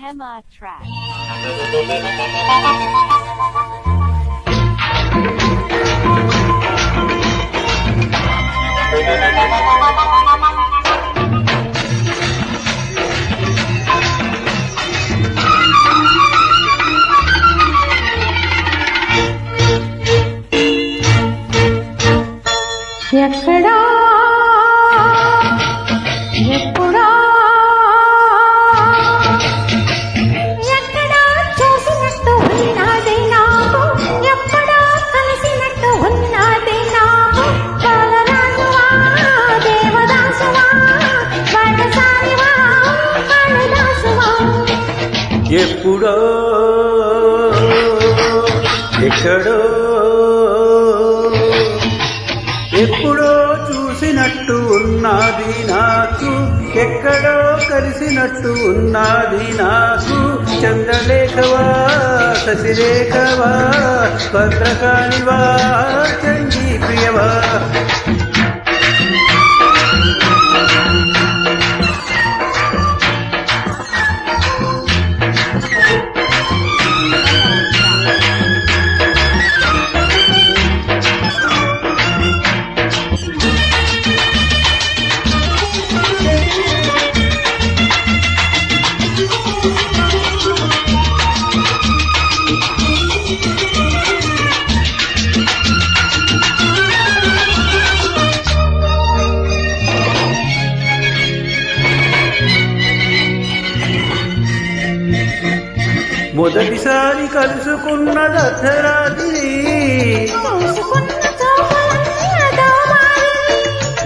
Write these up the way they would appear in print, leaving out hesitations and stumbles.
Hema track. ఎక్కడా ఎప్పుడా ఎక్కడా చూసినట్టు ఉన్నది నాకు, ఎప్పుడా కలిసినట్టు ఉన్నది నాకు. బాలరాజువా దేవదాసువా బాటసారివా కాళిదాసువా. ఎప్పుడో ఎక్కడో ఎప్పుడో చూసినట్టు ఉన్నది నాకు, ఎక్కడో కలిసినట్టు ఉన్నది నాకు. చంద్రలేఖవా శశిరేఖవా భద్రకాళివా చండీ ప్రియవా. మొదటిసారి కలుసుకున్నది అర్ధరాత్రి,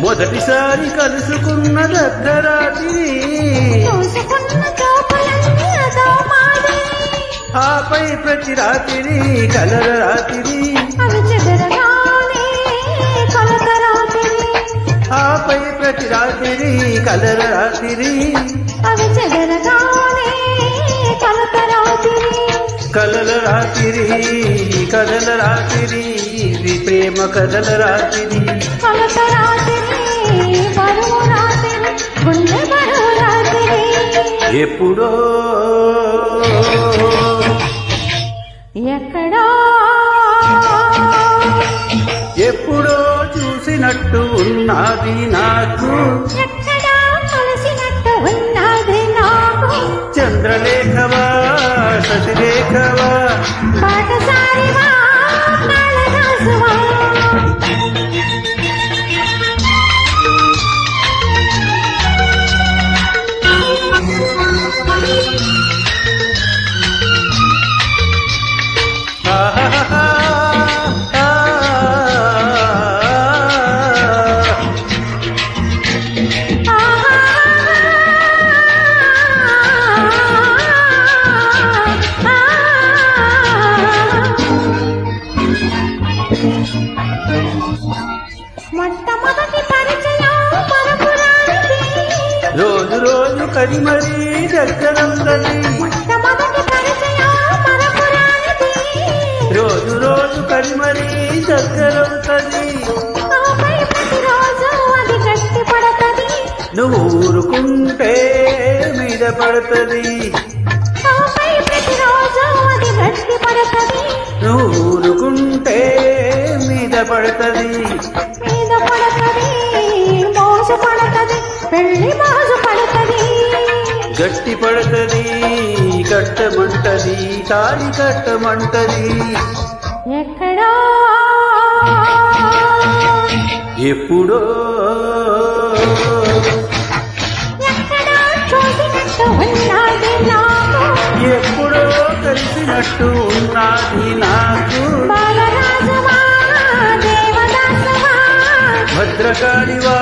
మొదటిసారి కలుసుకున్నది అర్ధరాత్రి. ఆపై ప్రతి రాత్రి కలల రాత్రి, ఆపై ప్రతి రాత్రి కలల రాత్రి. కలల రాత్రి కలల రాత్రి ఇది ప్రేమ కథల రాత్రి. ఎప్పుడో ఎక్కడో ఎప్పుడో చూసినట్టు ఉన్నది నాకు, ఎక్కడా కలిసినట్టు ఉన్నది నాకు. చంద్రలేఖవా శశిరేఖవా బాటసారివా కాళిదాసువా. మొట్టమొదటి పరిచయం పరపురానికి, రోజు రోజు కరిమరీ దగ్గరందది. మొట్టమొదటి పరిచయం పరపురానికి, రోజు రోజు కరిమరీ దగ్గరవుతుంది. ఆపై ప్రతిరోజు అది గట్టి పడతది, నువ్వు ఊరుకుంటే మీద పడుతుంది. ఆపై ప్రతిరోజు అది గట్టి పడతది, నువ్వు ఊరుకుంటే మీద పడుతుంది. మీద పడతది మోస పడతది, పెళ్లి మోస పడతది. గట్టి పడుతుంది కట్టమంటది, తాళి కట్టమంటది. ఎక్కడో ఎప్పుడో ఎక్కడా చూసినట్టు ఉన్నది నాకు, ఎప్పుడో కలిసినట్టు ఉన్నది నాకు. బాలరాజువా దేవదాసువా భద్రకాళివా